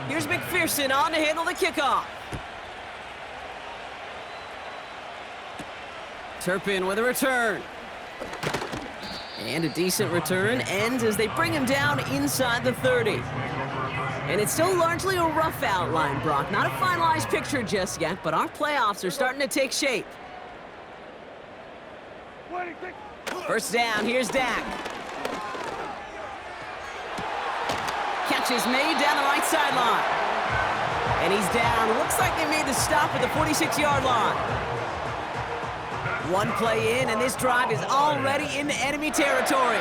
Here's McPherson on to handle the kickoff. Turpin with a return. And a decent return ends as they bring him down inside the 30. And it's still largely a rough outline, Brock. Not a finalized picture just yet, but our playoffs are starting to take shape. First down, here's Dak. Catch is made down the right sideline. And he's down. Looks like they made the stop at the 46-yard line. One play in, and this drive is already into enemy territory.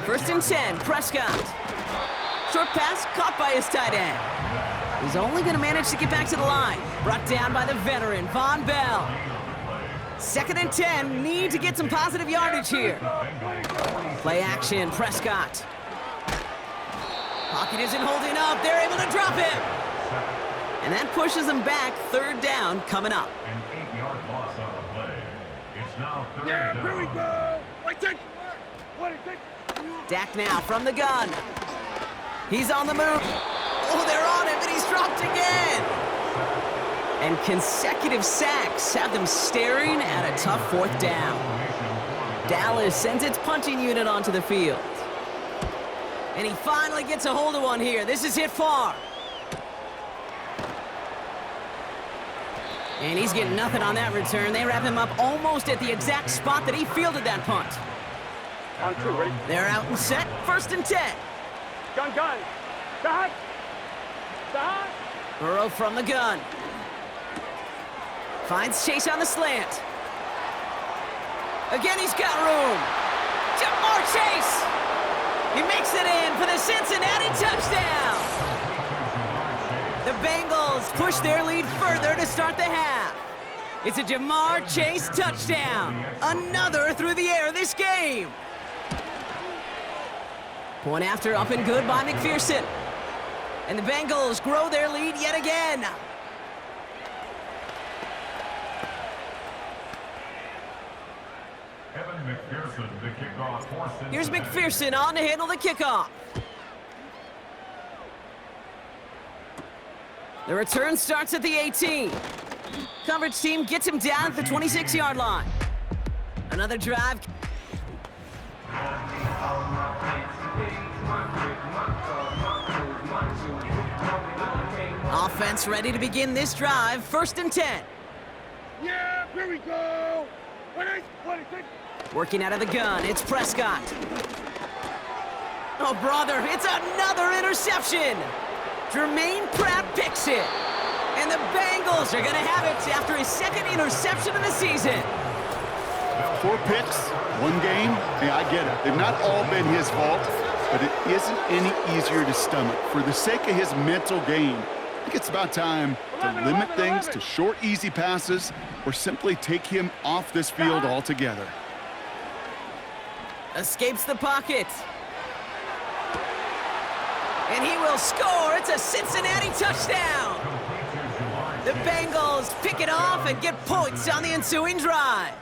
First and 10, Prescott. Short pass caught by his tight end. He's only going to manage to get back to the line. Brought down by the veteran, Von Bell. Second and 10, need to get some positive yardage here. Play action, Prescott. Pocket isn't holding up. They're able to drop him. And that pushes them back. Third down coming up. An 8-yard loss on the play. It's now third down. Here we go. Dak now from the gun. He's on the move. Oh, they're on him, and he's dropped again. And consecutive sacks have them staring at a tough fourth down. Dallas sends its punting unit onto the field. And he finally gets a hold of one here. This is hit far. And he's getting nothing on that return. They wrap him up almost at the exact spot that he fielded that punt. On two, ready? They're out and set. First and 10. Gun. Stop. Burrow from the gun. Finds Chase on the slant. Again, he's got room. Jamar Chase. He makes it in for the Cincinnati touchdown. The Bengals push their lead further to start the half. It's a Jamar Chase touchdown. Another through the air this game. Point after up and good by McPherson. And the Bengals grow their lead yet again. Here's McPherson on to handle the kickoff. The return starts at the 18. Coverage team gets him down at the 26-yard line. Another drive. Offense ready to begin this drive. First and 10. Yeah, here we go. Working out of the gun, it's Prescott. Oh, brother, it's another interception. Jermaine Pratt picks it. And the Bengals are going to have it after his second interception of the season. 4 picks, 1 game. Yeah, I get it. They've not all been his fault, but it isn't any easier to stomach. For the sake of his mental game, I think it's about time to limit things to short, easy passes or simply take him off this field altogether. Escapes the pocket. And he will score. It's a Cincinnati touchdown. The Bengals pick it off and get points on the ensuing drive.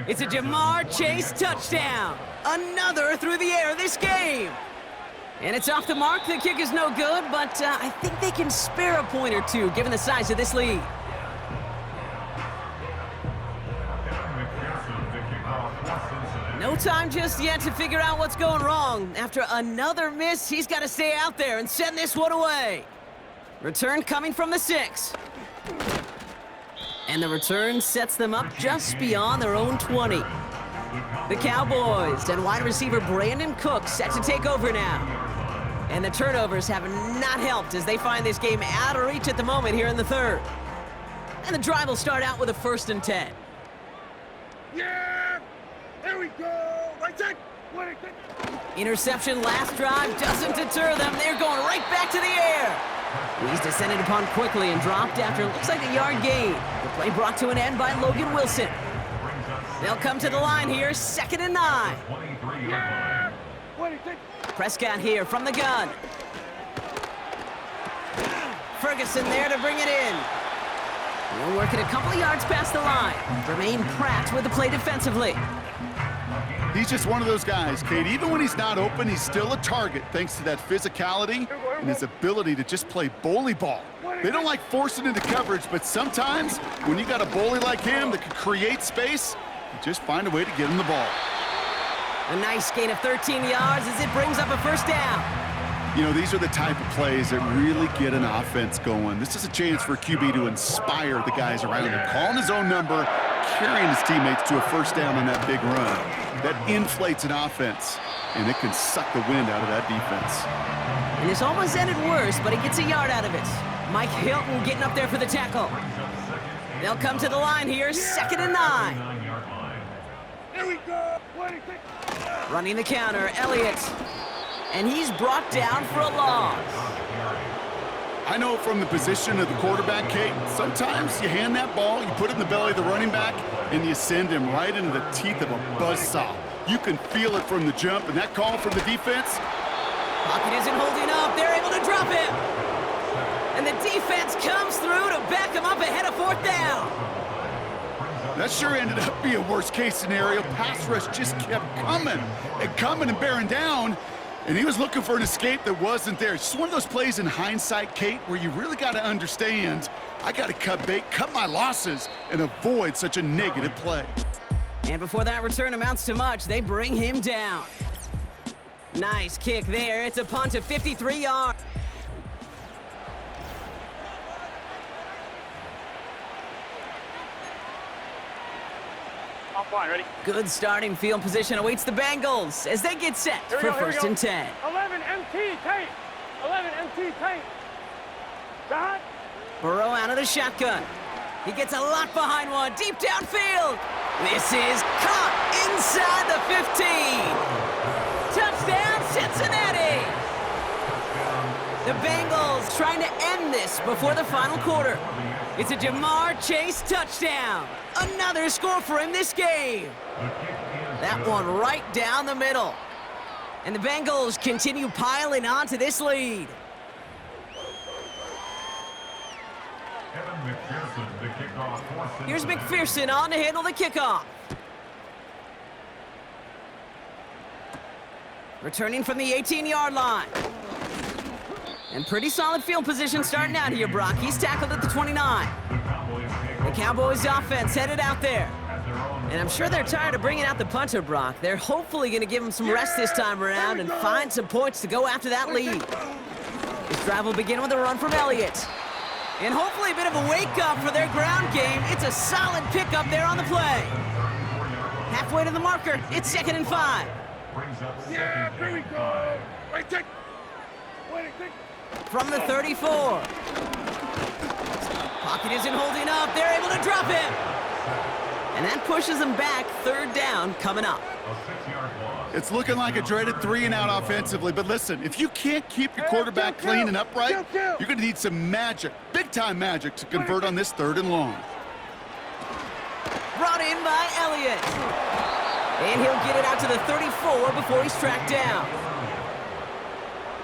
It's a Jamar Chase touchdown. Another through the air this game. And it's off the mark. The kick is no good, but I think they can spare a point or two given the size of this lead. No time just yet to figure out what's going wrong. After another miss, he's got to stay out there and send this one away. Return coming from the 6. And the return sets them up just beyond their own 20. The Cowboys and wide receiver Brandon Cook set to take over now. And the turnovers have not helped as they find this game out of reach at the moment here in the third. And the drive will start out with a first and 10. Yeah, there we go. Right side. Interception last drive doesn't deter them. They're going right back to the air. He's descended upon quickly and dropped after it looks like a yard gain. The play brought to an end by Logan Wilson. They'll come to the line here, 2nd and 9. Yeah. Prescott here from the gun. Ferguson there to bring it in. We'll work it a couple of yards past the line. Jermaine Pratt with the play defensively. He's just one of those guys, Kate. Even when he's not open, he's still a target thanks to that physicality and his ability to just play bully ball. They don't like forcing into coverage, but sometimes when you got a bully like him that can create space, you just find a way to get him the ball. A nice gain of 13 yards as it brings up a first down. You know, these are the type of plays that really get an offense going. This is a chance for QB to inspire the guys around him, calling his own number, carrying his teammates to a first down on that big run. That inflates an offense, and it can suck the wind out of that defense. And this almost ended worse, but he gets a yard out of it. Mike Hilton getting up there for the tackle. They'll come to the line here, 2nd and 9. Here we go. Running the counter, Elliott. And he's brought down for a loss. I know from the position of the quarterback, Kate, sometimes you hand that ball, you put it in the belly of the running back, and you send him right into the teeth of a buzzsaw. You can feel it from the jump, and that call from the defense. Pocket isn't holding up. They're able to drop him. And the defense comes through to back him up ahead of 4th down. That sure ended up being a worst-case scenario. Pass rush just kept coming and bearing down. And he was looking for an escape that wasn't there. It's just one of those plays in hindsight, Kate, where you really got to understand, I got to cut bait, cut my losses, and avoid such a negative play. And before that return amounts to much, they bring him down. Nice kick there. It's a punt of 53 yards. I'm fine, ready? Good starting field position awaits the Bengals as they get set for 1st and 10. 11 MT tape. 11 MT tape. Dot. Burrow out of the shotgun. He gets a lot behind one, deep downfield. This is caught inside the 15. Touchdown, Cincinnati. The Bengals trying to end this before the final quarter. It's a Jamar Chase touchdown. Another score for him this game. That one right down the middle. And the Bengals continue piling on to this lead. Here's McPherson on to handle the kickoff. Returning from the 18-yard line. And pretty solid field position starting out here, Brock. He's tackled at the 29. The Cowboys offense headed out there. And I'm sure they're tired of bringing out the punter, Brock. They're hopefully going to give him some rest this time around and find some points to go after that lead. This drive will begin with a run from Elliott. And hopefully a bit of a wake-up for their ground game. It's a solid pickup there on the play. Halfway to the marker, it's 2nd and 5. Yeah, here we go. Wait, take. From the 34. Pocket isn't holding up. They're able to drop him. And that pushes them back. 3rd down coming up. It's looking like a dreaded 3-and-out offensively, but listen, if you can't keep your quarterback clean and upright, you're going to need some magic, big-time magic, to convert on this 3rd and long. Brought in by Elliott. And he'll get it out to the 34 before he's tracked down.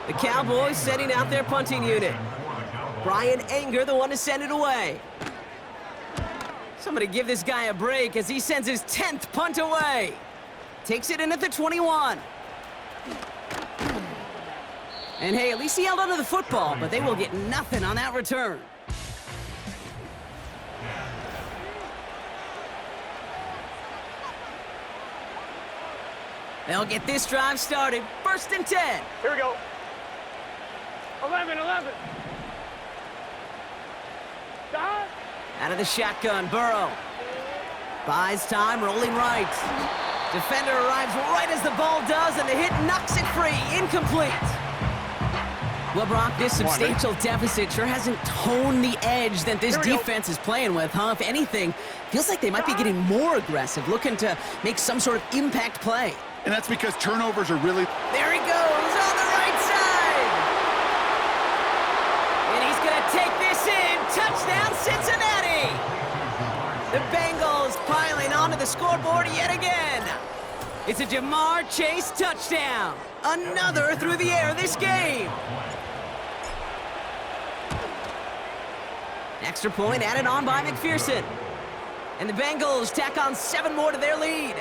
The Cowboys setting out their punting unit. Brian Anger, the one to send it away. Somebody give this guy a break as he sends his 10th punt away. Takes it in at the 21. And hey, at least he held onto the football, but they will get nothing on that return. They'll get this drive started. 1st and 10. Here we go. 11. Dot. Out of the shotgun, Burrow. Buys time, rolling right. Defender arrives right as the ball does, and the hit knocks it free. Incomplete. Well, Brock, this substantial deficit sure hasn't toned the edge that this defense is playing with, huh? If anything, feels like they might be getting more aggressive, looking to make some sort of impact play. And that's because turnovers are really... There he goes on the right side. And he's going to take this in. Touchdown, Cincinnati. The Bengals piling onto the scoreboard yet again. It's a Jamar Chase touchdown. Another through the air this game. Extra point added on by McPherson. And the Bengals tack on 7 more to their lead.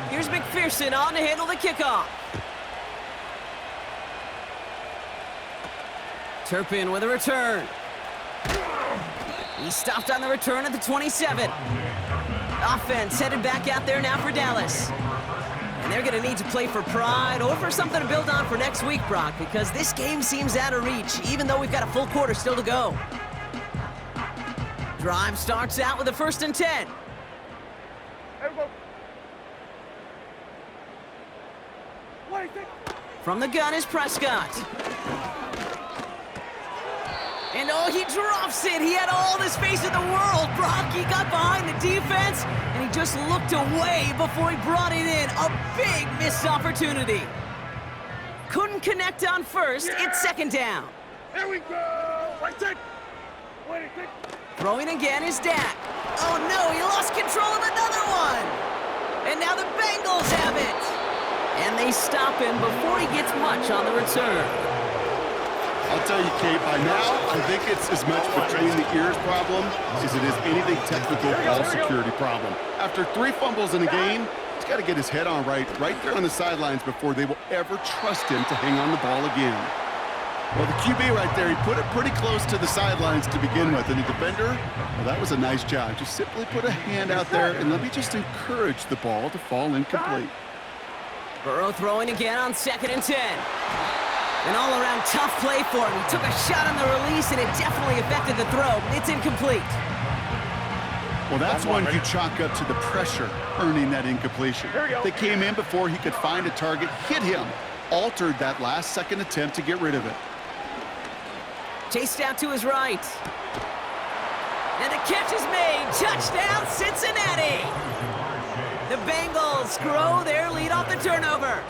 Here's McPherson on to handle the kickoff. Turpin with a return. He stopped on the return at the 27. Offense headed back out there now for Dallas. And they're going to need to play for pride or for something to build on for next week, Brock, because this game seems out of reach, even though we've got a full quarter still to go. Drive starts out with a 1st and 10. From the gun is Prescott. And oh, he drops it. He had all the space in the world, Brock. He got behind the defense, and he just looked away before he brought it in. A big missed opportunity. Couldn't connect on first. Yeah. It's 2nd down. Here we go. Right side. Throwing again is Dak. Oh, no, he lost control of another one. And now the Bengals have it. And they stop him before he gets much on the return. I'll tell you, Kate, by now, I think it's as much between the ears problem as it is anything technical ball security problem. After 3 fumbles in a game, he's got to get his head on right there on the sidelines before they will ever trust him to hang on the ball again. Well, the QB right there, he put it pretty close to the sidelines to begin with, and the defender, well, that was a nice job. Just simply put a hand out there, and let me just encourage the ball to fall incomplete. Burrow throwing again on 2nd and 10. An all-around tough play for him. He took a shot on the release, and it definitely affected the throw. It's incomplete. Well, that's one you chalk up to the pressure earning that incompletion. They came in before he could find a target, hit him, altered that last-second attempt to get rid of it. Chased out to his right. And the catch is made. Touchdown, Cincinnati. The Bengals grow their lead off the turnover.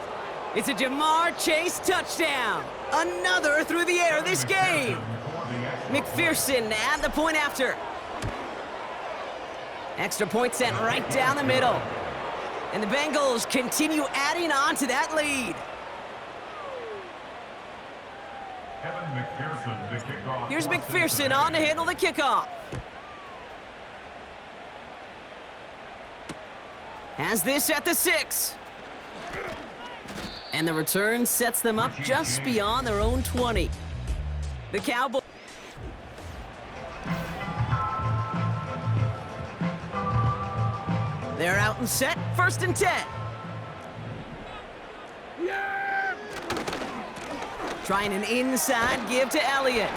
It's a Jamar Chase touchdown. Another through the air this game. McPherson at the point after. Extra point sent right down the middle. And the Bengals continue adding on to that lead. Here's McPherson on to handle the kickoff. Has this at the 6. And the return sets them up just beyond their own 20. The Cowboys. They're out and set. 1st and 10. Yeah! Trying an inside give to Elliott.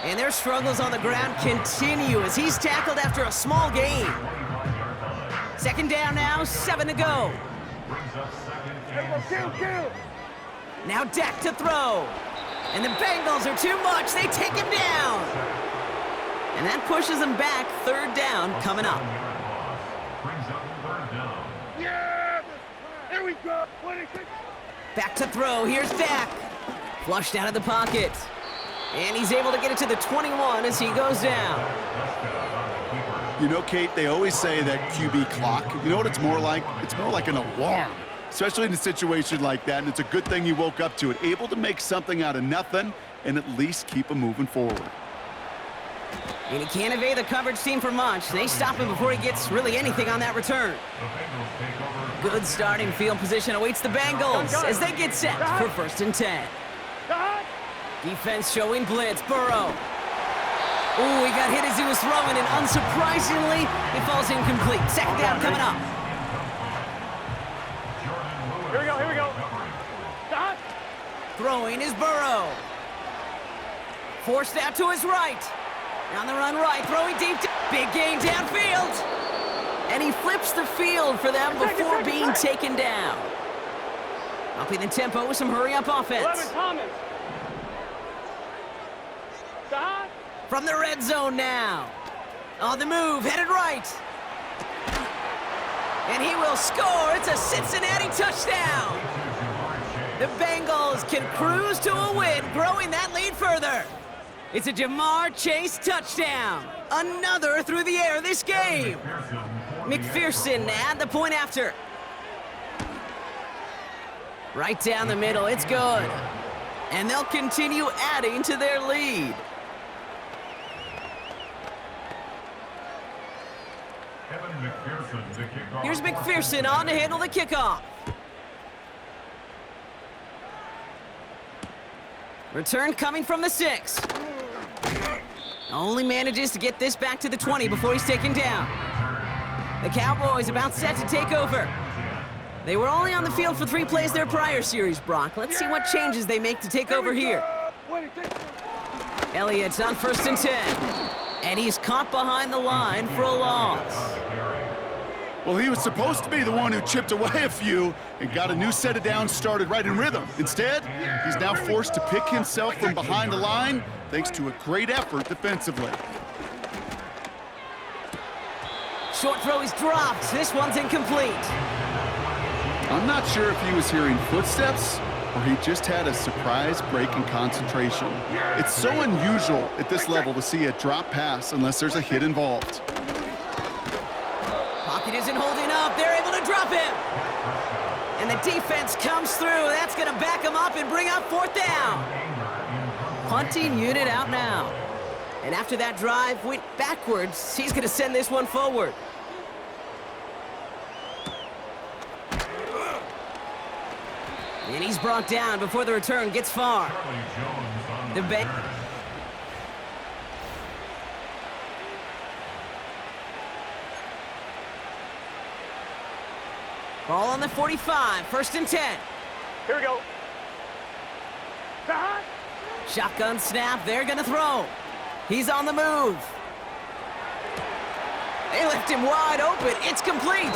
And their struggles on the ground continue as he's tackled after a small gain. 2nd down now, 7 to go. Now Dak to throw. And the Bengals are too much. They take him down. And that pushes them back. 3rd down coming up. Yeah! Here we go. Back to throw. Here's Dak. Flushed out of the pocket. And he's able to get it to the 21 as he goes down. You know, Kate, they always say that QB clock, you know what it's more like? It's more like an alarm, especially in a situation like that, and it's a good thing you woke up to it, able to make something out of nothing and at least keep him moving forward. And he can't evade the coverage team for much. They stop him before he gets really anything on that return. Good starting field position awaits the Bengals as they get set for 1st and 10. Defense showing blitz. Burrow. Ooh, he got hit as he was throwing, and unsurprisingly, it falls incomplete. 2nd down coming up. Here we go. Stop. Throwing is Burrow. Forced out to his right. On the run right, throwing deep. Big gain downfield. And he flips the field for them before being taken down. Upping the tempo with some hurry-up offense. Thomas. Stop. From the red zone now. On the move, headed right. And he will score. It's a Cincinnati touchdown. The Bengals can cruise to a win, growing that lead further. It's a Jamar Chase touchdown. Another through the air this game. McPherson at the point after. Right down the middle, it's good. And they'll continue adding to their lead. Here's McPherson on to handle the kickoff. Return coming from the 6. Only manages to get this back to the 20 before he's taken down. The Cowboys about set to take over. They were only on the field for 3 plays their prior series, Brock. Let's see what changes they make to take over here. Elliott's on 1st and 10. And he's caught behind the line for a loss. Well, he was supposed to be the one who chipped away a few and got a new set of downs started right in rhythm. Instead, he's now forced to pick himself from behind the line thanks to a great effort defensively. Short throw is dropped. This one's incomplete. I'm not sure if he was hearing footsteps or he just had a surprise break in concentration. It's so unusual at this level to see a drop pass unless there's a hit involved. Pocket isn't holding up. They're able to drop him. And the defense comes through. That's going to back him up and bring up 4th down. Punting unit out now. And after that drive went backwards, he's going to send this one forward. And he's brought down before the return gets far. The ball on the 45, 1st and 10. Here we go. Shotgun snap, they're gonna throw. He's on the move. They left him wide open, it's complete.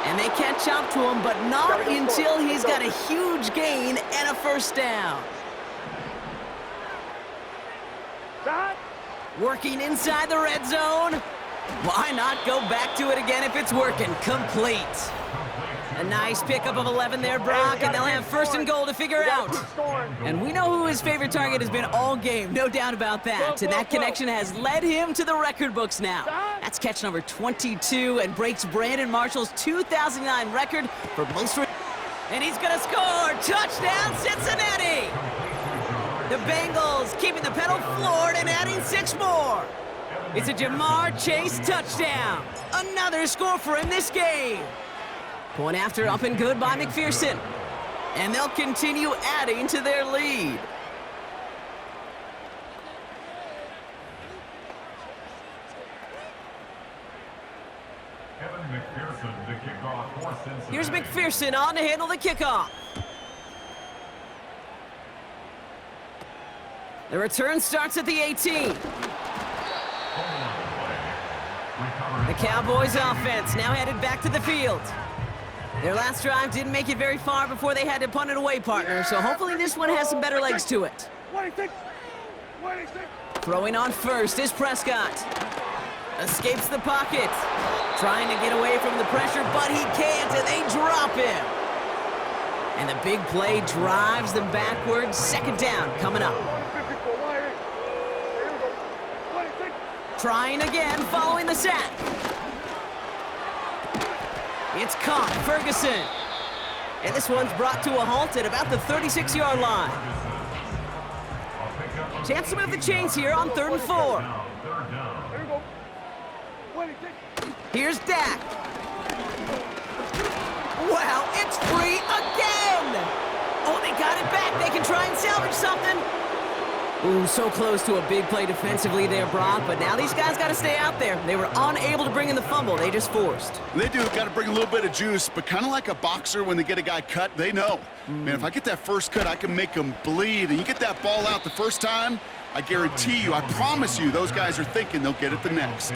And they catch up to him, but not until he's got a huge gain and a 1st down. Working inside the red zone. Why not go back to it again if it's working? Complete. A nice pickup of 11 there, Brock, and they'll have 1st and goal to figure out. And we know who his favorite target has been all game, no doubt about that. And that connection has led him to the record books now. That's catch number 22 and breaks Brandon Marshall's 2009 record for most. And he's going to score! Touchdown, Cincinnati! The Bengals keeping the pedal floored and adding 6 more. It's a Jamar Chase touchdown. Another score for him this game. Point after up and good by McPherson. And they'll continue adding to their lead. Here's McPherson on to handle the kickoff. The return starts at the 18. The Cowboys offense now headed back to the field. Their last drive didn't make it very far before they had to punt it away, partner, so hopefully this one has some better legs to it. Throwing on 1st is Prescott. Escapes the pocket. Trying to get away from the pressure, but he can't, and they drop him. And the big play drives them backwards. 2nd down coming up. Trying again, following the sack. It's caught, Ferguson. And this one's brought to a halt at about the 36-yard line. Chance to move the chains here on 3rd and 4. Here's Dak. Wow, it's free again! Oh, they got it back. They can try and salvage something. Ooh, so close to a big play defensively there, Brock, but now these guys got to stay out there. They were unable to bring in the fumble. They just forced. They do got to bring a little bit of juice, but kind of like a boxer when they get a guy cut, they know. Man, if I get that first cut, I can make them bleed. And you get that ball out the first time, I guarantee you, I promise you, those guys are thinking they'll get it the next.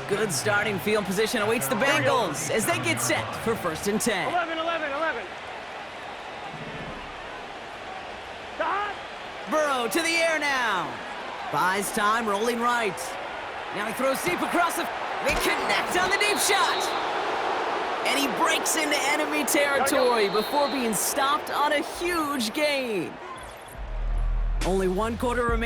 Good starting field position awaits the Bengals as they get set for 1st and 10. 11. Burrow to the air now. Buys time, rolling right. Now he throws deep across the... They connect on the deep shot. And he breaks into enemy territory before being stopped on a huge gain. Only 1 quarter remaining.